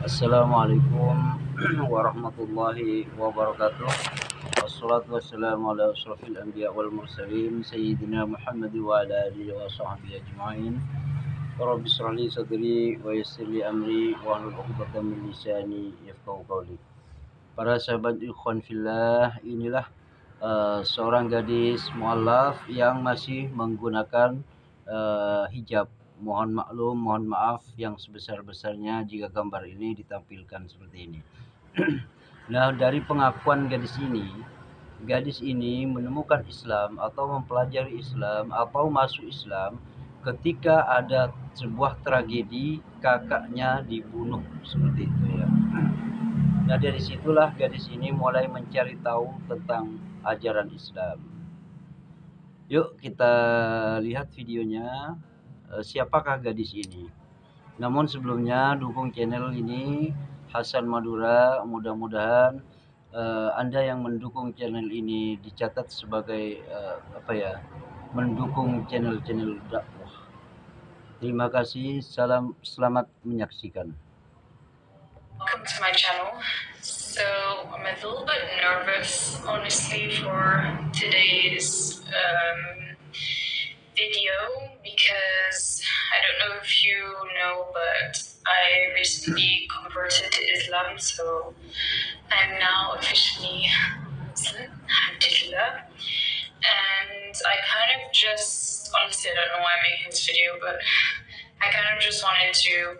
Assalamualaikum warahmatullahi wabarakatuh. Wassalatu wassalamu ala asrafil anbiya wal mursalin sayyidina Muhammad wa ala alihi wa sahbihi ajma'in. Rabbi shrah li sadri wa yassir li amri wa hlul 'uqdatam min lisani yafqahu qawli. Para sahabat ikhwan fillah, inilah seorang gadis mualaf yang masih menggunakan hijab. Mohon maklum, mohon maaf yang sebesar-besarnya jika gambar ini ditampilkan seperti ini. Nah, dari pengakuan gadis ini menemukan Islam atau mempelajari Islam atau masuk Islam ketika ada sebuah tragedi kakaknya dibunuh seperti itu ya. Nah, dari situlah gadis ini mulai mencari tahu tentang ajaran Islam. Yuk kita lihat videonya. Siapakah gadis ini? Namun sebelumnya dukung channel ini Hasan Madura. Mudah-mudahan Anda yang mendukung channel ini dicatat sebagai mendukung channel-channel dakwah. Terima kasih. Selamat menyaksikan. Welcome to my channel. So I'm a little bit nervous, honestly, for today's video because I don't know if you know, but I recently converted to Islam, so I'm now officially Muslim, alhamdulillah. And I kind of just, honestly, I don't know why I'm making this video, but I kind of just wanted to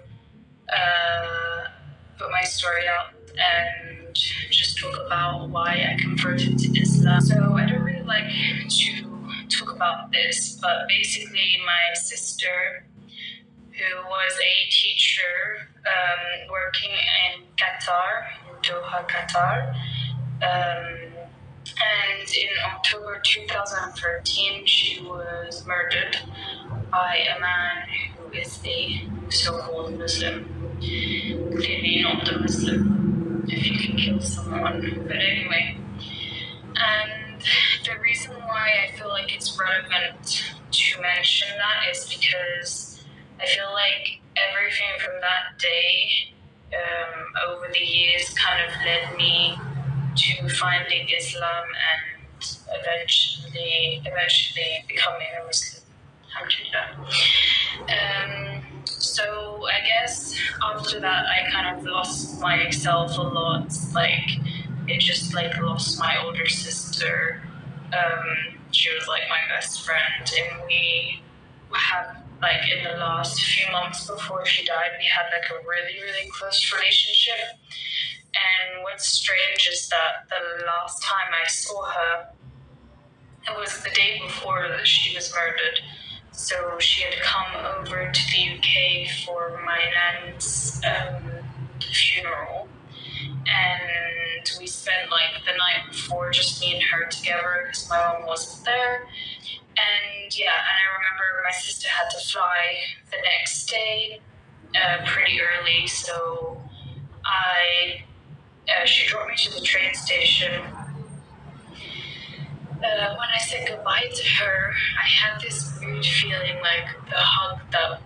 put my story out and just talk about why I converted to Islam. So I don't really like to talk about this, but basically my sister, who was a teacher working in Qatar, in Doha, Qatar, and in October 2013 she was murdered by a man who is a so-called Muslim. Clearly not a Muslim, if you can kill someone. But anyway, and the reason why I feel like it's relevant to mention that is because I feel like everything from that day over the years kind of led me to finding Islam and eventually becoming a Muslim. So I guess after that I kind of lost myself a lot. Like it just like lost my older sister. She was like my best friend, and we have like in the last few months before she died, we had like a really, really close relationship. And what's strange is that the last time I saw her, it was the day before that she was murdered. So she had come over to the UK for my nan's funeral. And we spent like the night before just me and her together because my mom wasn't there. And yeah, and I remember my sister had to fly the next day pretty early. So she dropped me to the train station. When I said goodbye to her, I had this weird feeling like the hug that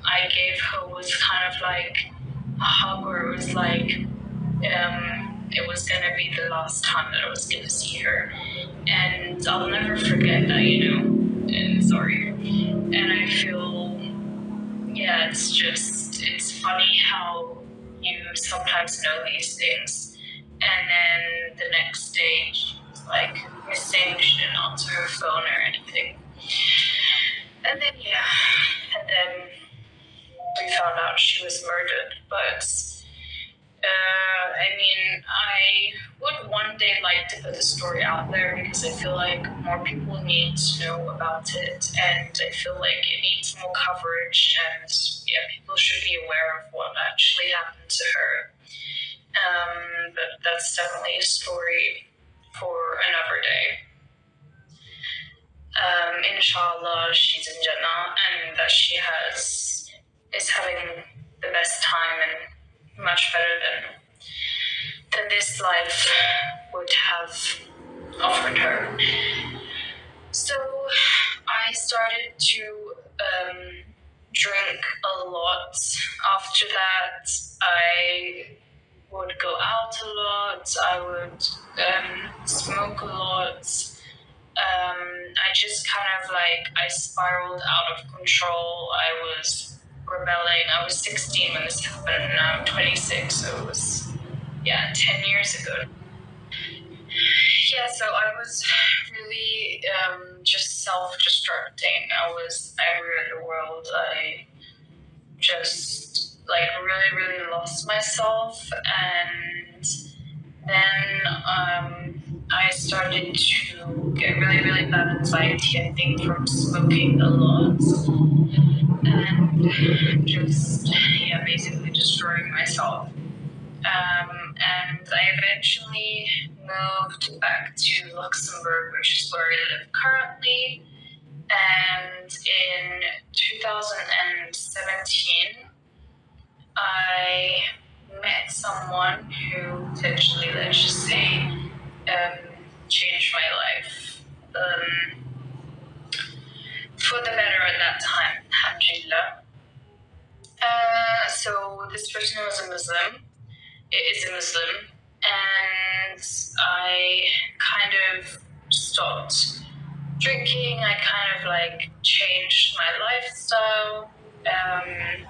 I gave her was kind of like a hug where it was like it was gonna be the last time that I was gonna see her, and I'll never forget that, and sorry. And I feel, yeah, it's funny how you sometimes know these things, and then the next day she was like missing, she didn't answer her phone or anything. And then we found out she was murdered. But I would one day like to put the story out there because I feel like more people need to know about it, and I feel like it needs more coverage, and yeah, people should be aware of what actually happened to her. But that's definitely a story for another day. Inshallah, she's in Jannah, and that she is having the best time and much better than this life would have offered her. So I started to drink a lot. After that, I would go out a lot. I would smoke a lot. I just kind of I spiraled out of control. I was rebelling. I was 16 when this happened, and now I'm 26, so it was, 10 years ago. Yeah, so I was really just self-destructing. I was angry at the world. I just really lost myself, and then I started to get really bad anxiety, I think, from smoking a lot, and just basically destroying myself. And I eventually moved back to Luxembourg, which is where I live currently. And in 2017, I met someone who potentially, let's just say, changed my life for the better at that time, alhamdulillah. So this person was a Muslim. It is a Muslim, and I kind of stopped drinking. I kind of changed my lifestyle, and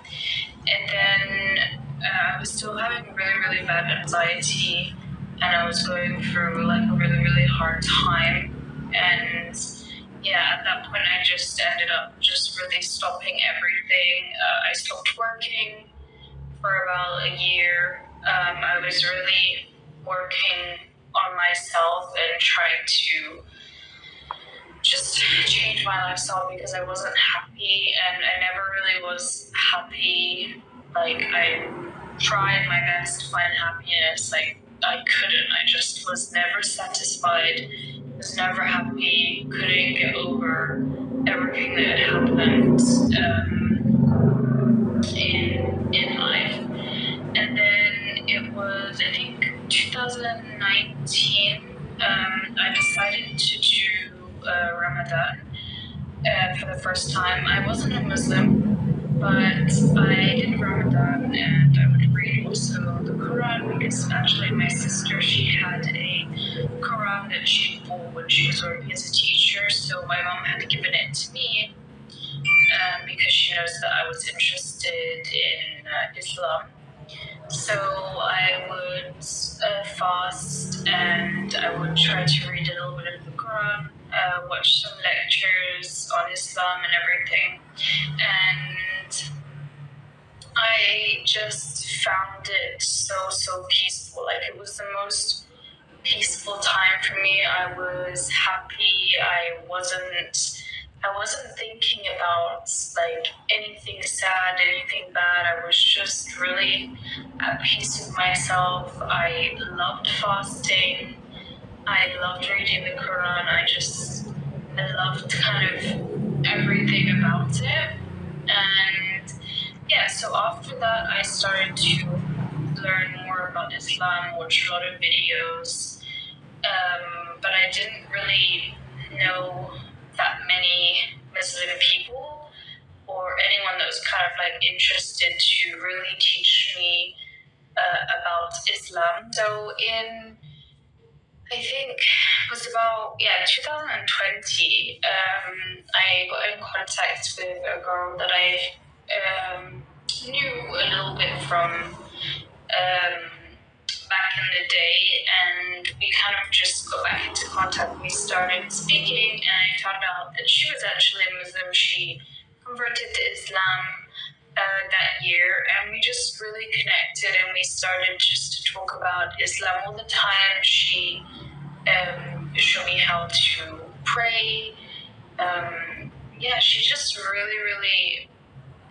then I was still having really bad anxiety, and I was going through a really hard time. And at that point, I just ended up just really stopping everything. I stopped working for about a year. I was really working on myself and trying to just change my lifestyle because I wasn't happy, and I never really was happy. I tried my best to find happiness. I couldn't. I just was never satisfied, was never happy, couldn't get over everything that had happened in life. And then it was, I think, 2019, I decided to do Ramadan for the first time. I wasn't a Muslim, but I did Ramadan, and I would read also the Quran, because actually my sister, she had a Quran that she bought when she was working as a teacher, so my mom had given it to me because she knows that I was interested in Islam. So I would fast, and I would try to read a little bit of the Quran, watch some lectures on Islam and everything. And I just found it so peaceful. It was the most peaceful time for me. I was happy. I wasn't thinking about anything sad, anything bad. I was just really at peace with myself. I loved fasting. I loved reading the Quran. I loved kind of everything about it. And so after that, I started to learn more about Islam, watch a lot of videos, but I didn't really know that many Muslim people or anyone that was kind of interested to really teach me about Islam. So I think it was about 2020, I got in contact with a girl that I knew a little bit from back in the day, and we kind of just got back into contact. We started speaking, and I found out that she was actually a Muslim. She converted to Islam that year, and we just really connected, and we started just to talk about Islam all the time. She showed me how to pray. She just really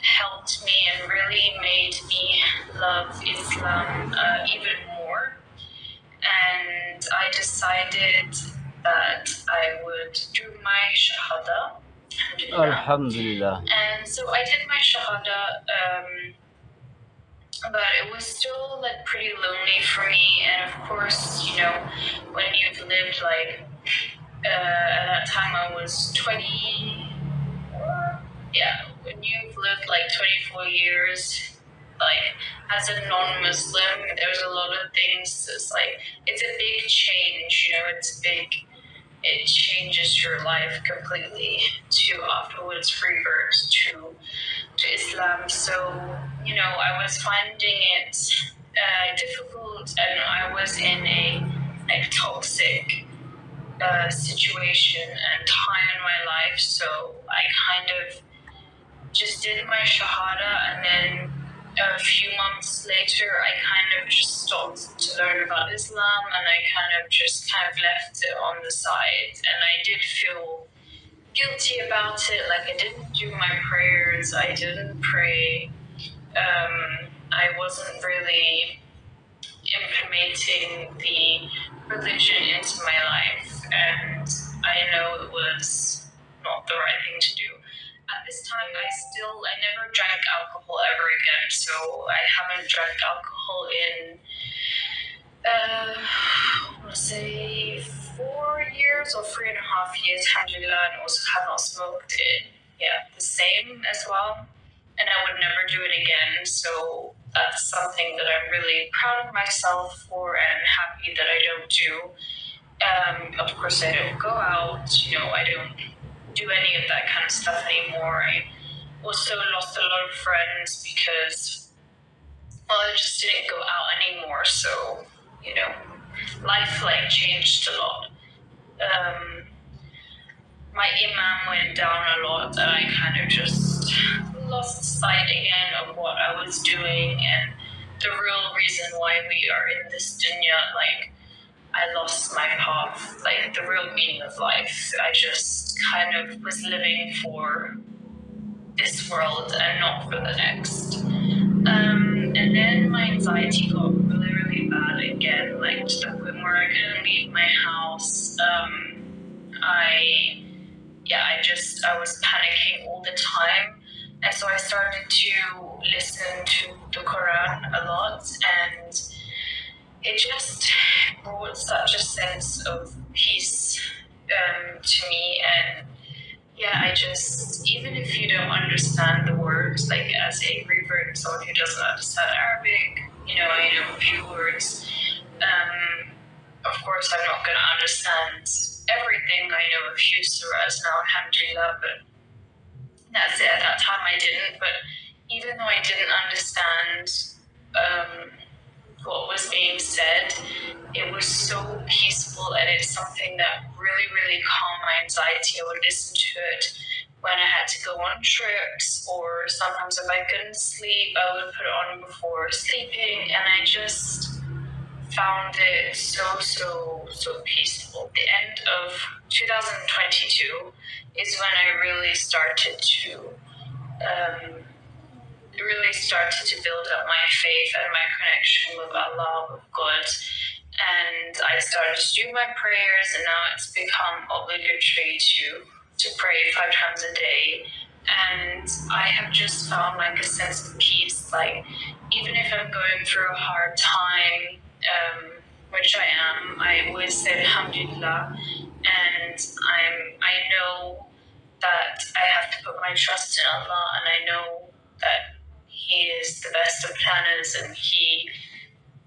helped me and really made me love Islam even more. And I decided that I would do my Shahada. Alhamdulillah. And so I did my Shahada, but it was still pretty lonely for me. And of course, when you've lived at that time I was 24, yeah, when you've lived like 24 years, like as a non-Muslim, there's a lot of things. It's a big change, it changes your life completely to afterwards revert to Islam. So, I was finding it difficult, and I was in a toxic situation and time in my life. So I kind of just did my shahada, and then a few months later I kind of just stopped to learn about Islam, and I kind of left it on the side, and I did feel guilty about it. Like, I didn't do my prayers, I didn't pray, I wasn't really implementing the religion into my life, and I know it was not the right thing to do. At this time, I never drank alcohol ever again, so I haven't drank alcohol in, I want to say 4 years or 3.5 years, alhamdulillah, and also have not smoked in, the same as well. And I would never do it again. So that's something that I'm really proud of myself for and happy that I don't do. Of course, I don't go out, I don't do any of that kind of stuff anymore. I also lost a lot of friends because, I just didn't go out anymore. So, life changed a lot. My imam went down a lot, and I kind of just lost sight again of what I was doing and the real reason why we are in this dunya. I lost my path, the real meaning of life. I just kind of was living for this world and not for the next. And then my anxiety got really, really bad again, to the point where I couldn't leave my house. I was panicking all the time. And so I started to listen to the Quran a lot, and it just brought such a sense of peace to me. And even if you don't understand the words, as a revert, someone who doesn't understand Arabic, I know a few words. Of course, I'm not going to understand everything. I know a few surahs now, alhamdulillah, but that's it. At that time, I didn't. But even though I didn't understand what was being said, it was so peaceful, and it's something that really, really calmed my anxiety. I would listen to it when I had to go on trips, or sometimes if I couldn't sleep, I would put it on before sleeping, and I just found it so peaceful. The end of 2022 is when I really started to build up my faith and my connection with Allah, with God. And I started to do my prayers, and now it's become obligatory to pray 5 times a day. And I have just found a sense of peace. Even if I'm going through a hard time, which I am, I always say alhamdulillah, and I know that I have to put my trust in Allah, and I know that He is the best of planners, and He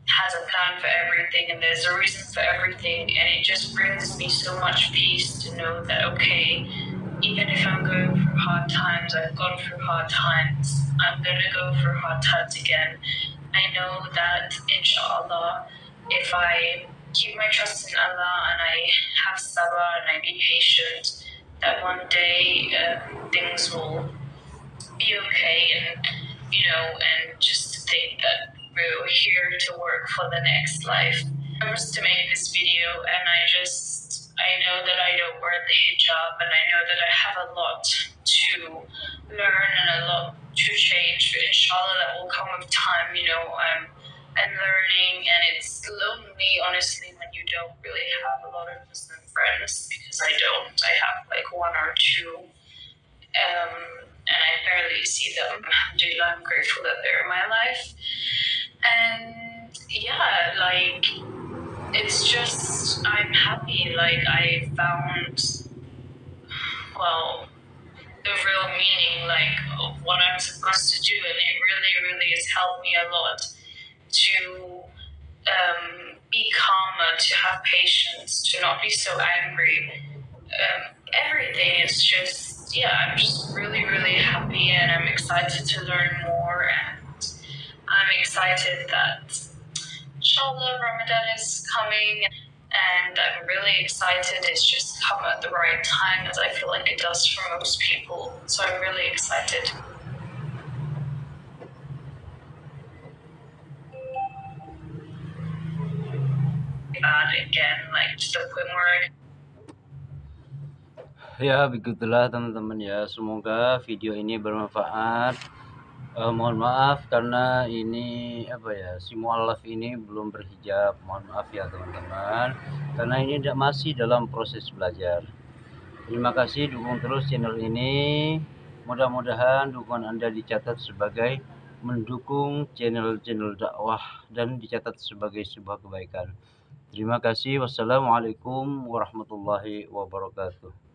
has a plan for everything, and there's a reason for everything. And it just brings me so much peace to know that, okay, even if I'm going through hard times, I've gone through hard times, I'm going to go through hard times again. I know that, inshallah, if I keep my trust in Allah and I have sabr and I be patient, that one day things will be okay. And and just to think that we're here to work for the next life. I was to make this video, and I know that I don't wear the hijab, and I know that I have a lot to learn and a lot to change, but inshallah that will come with time. I'm learning, and it's lonely, honestly, when you don't really have a lot of Muslim friends, because I don't. I have 1 or 2, and I barely see them. Alhamdulillah, I'm grateful that they're in my life. And it's just, I'm happy. I found, the real meaning, like of what I'm supposed to do, and it really has helped me a lot to be calmer, to have patience, to not be so angry. Everything is just, I'm just really happy, and I'm excited to learn more, and I'm excited that inshallah Ramadan is coming, and I'm really excited. It's just come at the right time, as I feel like it does for most people. So I'm really excited. Bad again, like to the point where Ya, begitulah teman-teman ya. Semoga video ini bermanfaat. Mohon maaf karena ini si mualaf ini belum berhijab. Mohon maaf ya teman-teman. Karena ini masih dalam proses belajar. Terima kasih, dukung terus channel ini. Mudah-mudahan dukungan Anda dicatat sebagai mendukung channel-channel dakwah dan dicatat sebagai sebuah kebaikan. Terima kasih. Wassalamualaikum warahmatullahi wabarakatuh.